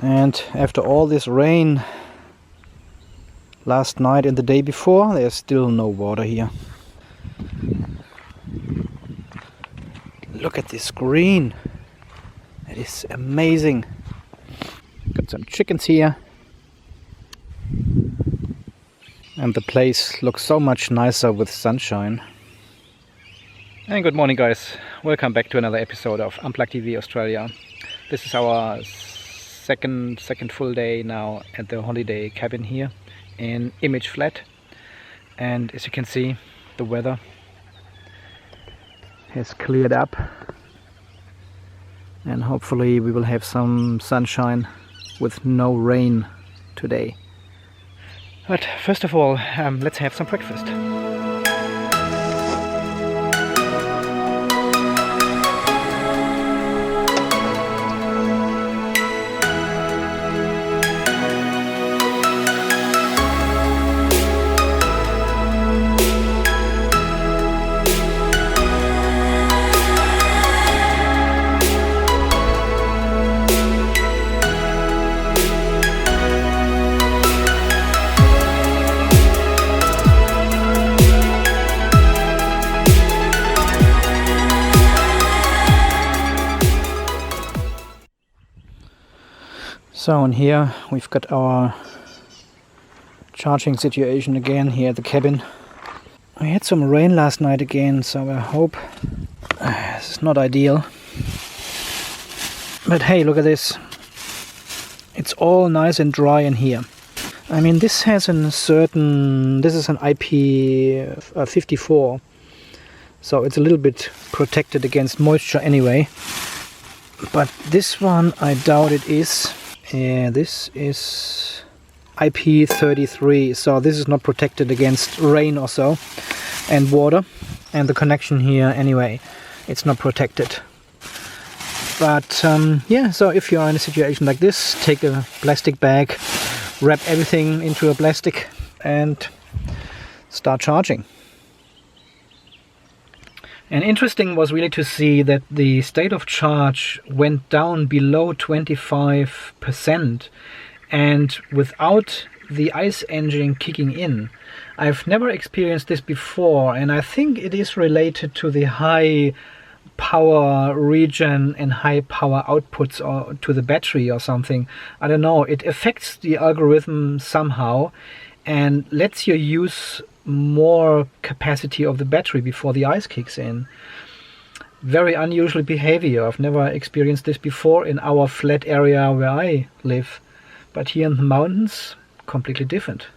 And after all this rain last night and the day before, there's still no water here. Look at this green. It is amazing. Got some chickens here. And the place looks so much nicer with sunshine. And good morning, guys. Welcome back to another episode of Unplugged TV Australia. This is our second full day now at the holiday cabin here in Image Flat. And as you can see, the weather has cleared up. And hopefully we will have some sunshine with no rain today. But first of all, let's have some breakfast. So in here we've got our charging situation again here at the cabin. I had some rain last night again, so I hope this is not ideal. But hey, look at this. It's all nice and dry in here. I mean, this has this is an IP54, so it's a little bit protected against moisture anyway. But this one, I doubt it is. This is IP33, so this is not protected against rain or so, and water, and the connection here anyway, it's not protected. But yeah, so if you are in a situation like this, take a plastic bag, wrap everything into a plastic and start charging. And interesting was really to see that the state of charge went down below 25%, and without the ICE engine kicking in. I've never experienced this before, and I think it is related to the high power region and high power outputs or to the battery or something. I don't know, it affects the algorithm somehow and lets you use more capacity of the battery before the ICE kicks in. Very unusual behavior. I've never experienced this before in our flat area where I live, but here in the mountains, completely different.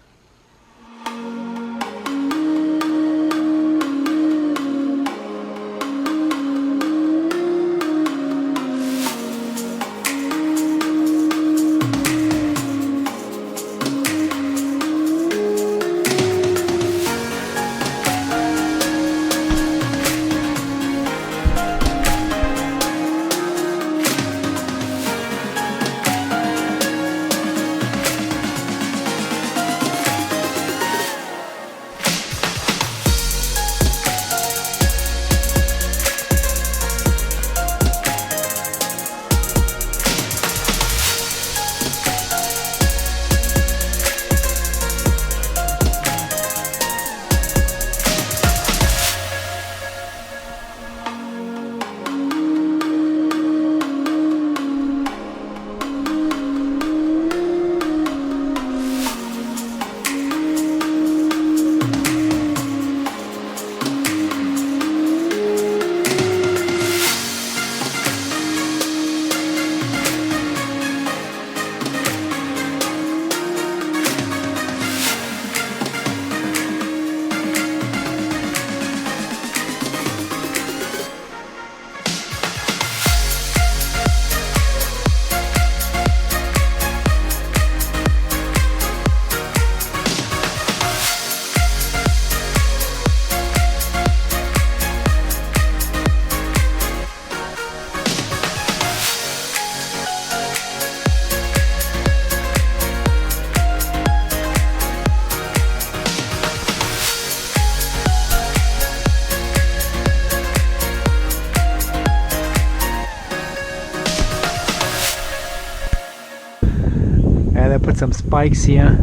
put some spikes here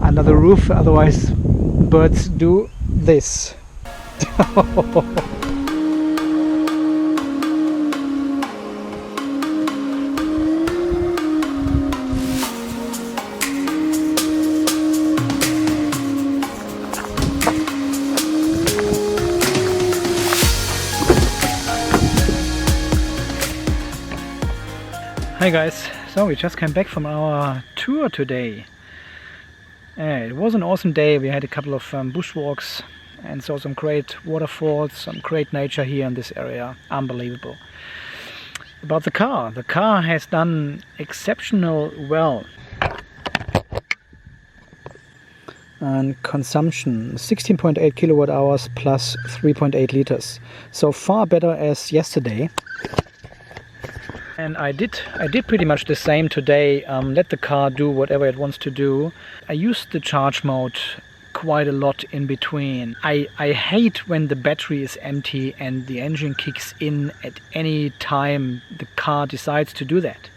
under the roof, otherwise birds do this. Hi guys, so we just came back from our tour today. It was an awesome day. We had a couple of bushwalks and saw some great waterfalls, some great nature here in this area. Unbelievable. About the car has done exceptional well. And consumption 16.8 kilowatt hours plus 3.8 liters. So far better as yesterday. And I did pretty much the same today. Let the car do whatever it wants to do. I used the charge mode quite a lot in between. I hate when the battery is empty and the engine kicks in at any time the car decides to do that.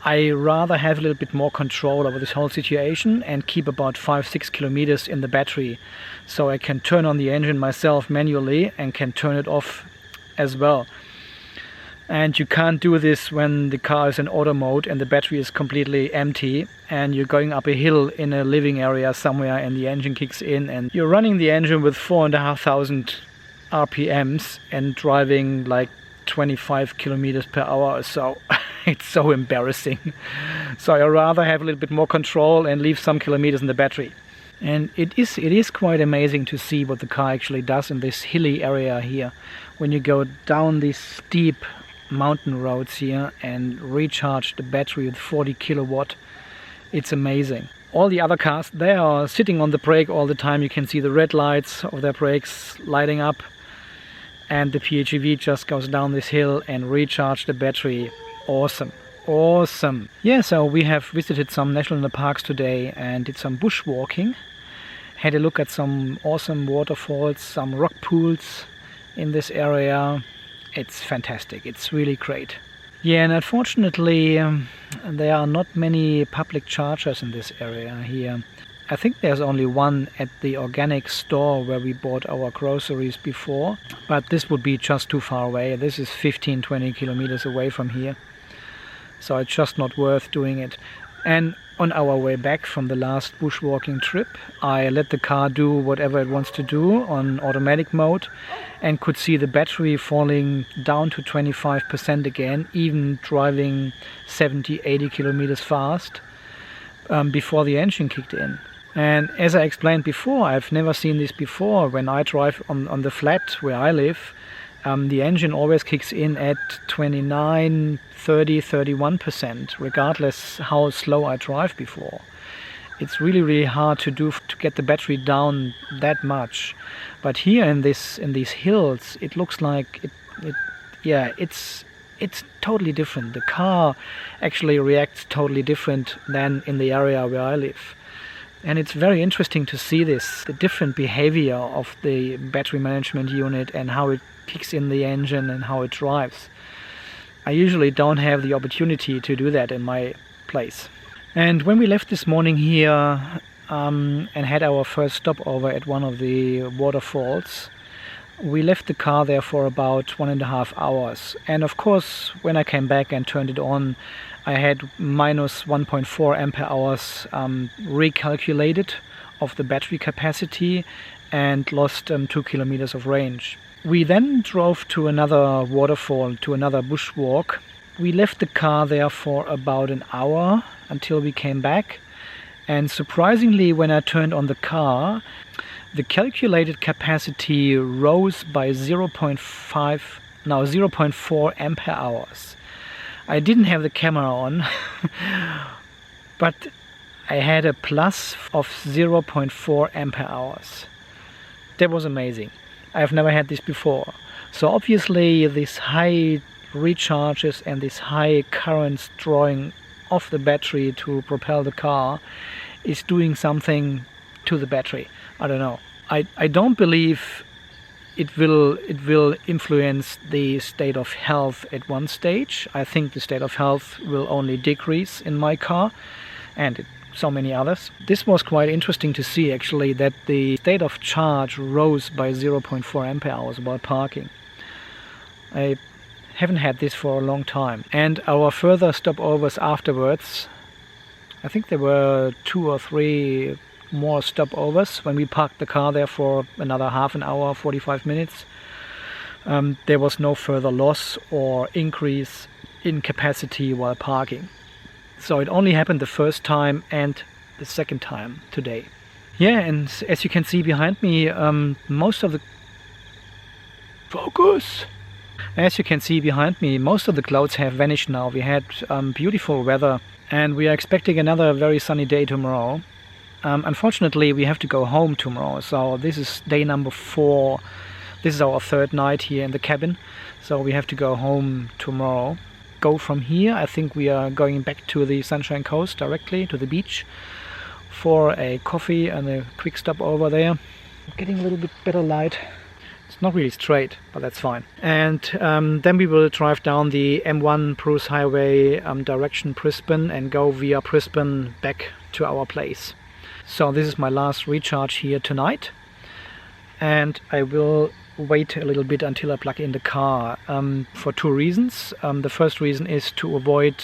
I rather have a little bit more control over this whole situation and keep about 5-6 kilometers in the battery, so I can turn on the engine myself manually and can turn it off as well. And you can't do this when the car is in auto mode and the battery is completely empty and you're going up a hill in a living area somewhere and the engine kicks in and you're running the engine with 4,500 RPMs and driving like 25 kilometers per hour or so. It's so embarrassing. So I rather have a little bit more control and leave some kilometers in the battery. And it is quite amazing to see what the car actually does in this hilly area here. When you go down these steep mountain roads here and recharge the battery with 40 kilowatt, it's amazing. All the other cars, they are sitting on the brake all the time. You can see the red lights of their brakes lighting up, and the PHEV just goes down this hill and recharge the battery. Awesome, awesome. Yeah, so we have visited some national parks today and did some bushwalking. Had a look at some awesome waterfalls, some rock pools in this area. It's fantastic, it's really great. Yeah, and unfortunately there are not many public chargers in this area here. I think there's only one at the organic store where we bought our groceries before, but this would be just too far away. This is 15-20 kilometers away from here, so it's just not worth doing it. And on our way back from the last bushwalking trip, I let the car do whatever it wants to do on automatic mode and could see the battery falling down to 25% again, even driving 70-80 kilometers fast before the engine kicked in. And as I explained before, I've never seen this before. When I drive on the flat where I live, the engine always kicks in at 29, 30, 31%, regardless how slow I drive before. It's really hard to do to get the battery down that much. But here in these hills, it looks like it's totally different. The car actually reacts totally different than in the area where I live. And it's very interesting to see the different behavior of the battery management unit and how it kicks in the engine and how it drives. I usually don't have the opportunity to do that in my place. And when we left this morning here and had our first stopover at one of the waterfalls, we left the car there for about 1.5 hours. And of course, when I came back and turned it on, I had minus 1.4 ampere hours recalculated of the battery capacity and lost 2 kilometers of range. We then drove to another waterfall, to another bushwalk. We left the car there for about an hour until we came back. And surprisingly, when I turned on the car, the calculated capacity rose by 0.4 ampere hours. I didn't have the camera on, but I had a plus of 0.4 ampere hours. That was amazing. I've never had this before. So obviously these high recharges and these high currents drawing off the battery to propel the car is doing something to the battery. I don't know. I don't believe it will influence the state of health at one stage. I think the state of health will only decrease in my car and so many others. This was quite interesting to see actually, that the state of charge rose by 0.4 ampere hours while parking. I haven't had this for a long time. And our further stopovers afterwards, I think there were 2 or 3 more stopovers when we parked the car there for another half an hour, 45 minutes. There was no further loss or increase in capacity while parking. So it only happened the first time and the second time today. Yeah, and as you can see behind me, most of the clouds have vanished now. We had beautiful weather, and we are expecting another very sunny day tomorrow. Unfortunately, we have to go home tomorrow, so this is day number 4. This is our 3rd night here in the cabin, so we have to go home tomorrow. Go from here, I think we are going back to the Sunshine Coast directly, to the beach, for a coffee and a quick stop over there. Getting a little bit better light. It's not really straight, but that's fine. And then we will drive down the M1 Bruce Highway direction Brisbane and go via Brisbane back to our place. So this is my last recharge here tonight, and I will wait a little bit until I plug in the car for 2 reasons. The first reason is to avoid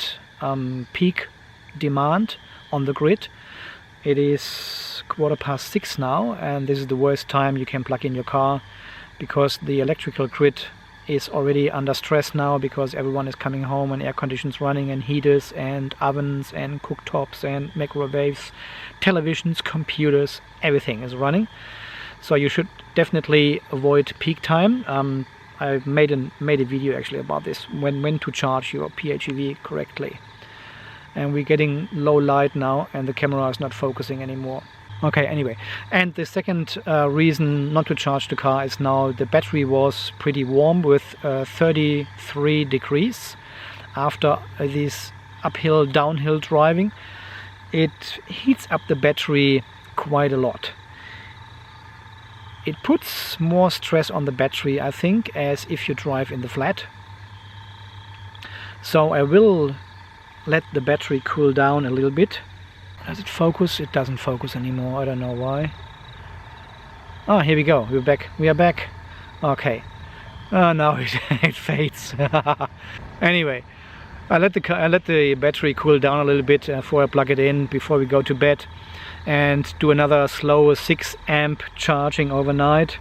peak demand on the grid. It is 6:15 now, and this is the worst time you can plug in your car, because the electrical grid is already under stress now, because everyone is coming home and air conditions running and heaters and ovens and cooktops and microwaves, televisions, computers, everything is running. So you should definitely avoid peak time. I made a video actually about this, when to charge your PHEV correctly. And we're getting low light now, and the camera is not focusing anymore. Okay, anyway, and the second reason not to charge the car is now the battery was pretty warm with 33 degrees after this uphill, downhill driving. It heats up the battery quite a lot. It puts more stress on the battery, I think, as if you drive in the flat. So I will let the battery cool down a little bit. Does it focus? It doesn't focus anymore. I don't know why. Ah, here we go. We're back. We are back. Okay. Now it fades. Anyway, I let the battery cool down a little bit before I plug it in, before we go to bed, and do another slow 6 amp charging overnight.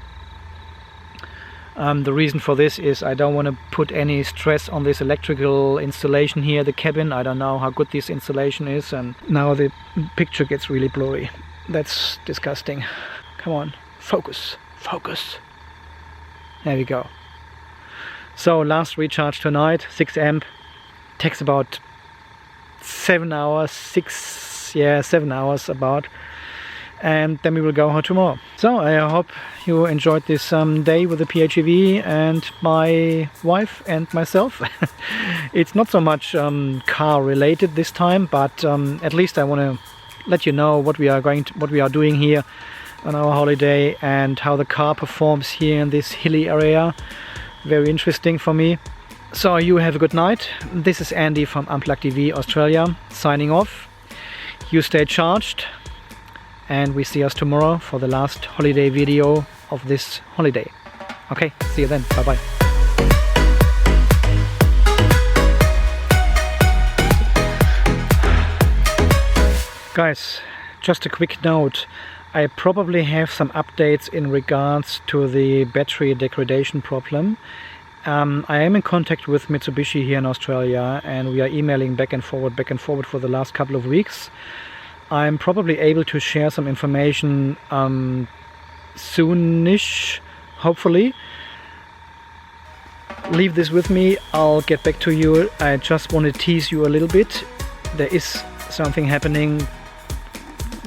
The reason for this is I don't want to put any stress on this electrical installation here, the cabin. I don't know how good this installation is, and now the picture gets really blurry. That's disgusting. Come on, focus, focus. There we go. So last recharge tonight, 6 amp. Takes about 7 hours, 7 hours about. And then we will go home tomorrow. So I hope you enjoyed this day with the PHEV and my wife and myself. It's not so much car related this time, but at least I want to let you know what we are doing here on our holiday and how the car performs here in this hilly area. Very interesting for me. So you have a good night. This is Andy from Unplugged EV Australia signing off. You stay charged, and we see us tomorrow for the last holiday video of this holiday. Okay, see you then. Bye bye. Guys, just a quick note. I probably have some updates in regards to the battery degradation problem. I am in contact with Mitsubishi here in Australia, and we are emailing back and forward for the last couple of weeks. I'm probably able to share some information soonish, hopefully. Leave this with me, I'll get back to you. I just want to tease you a little bit. There is something happening.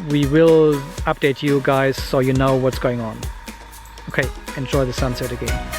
We will update you guys so you know what's going on. Okay, enjoy the sunset again.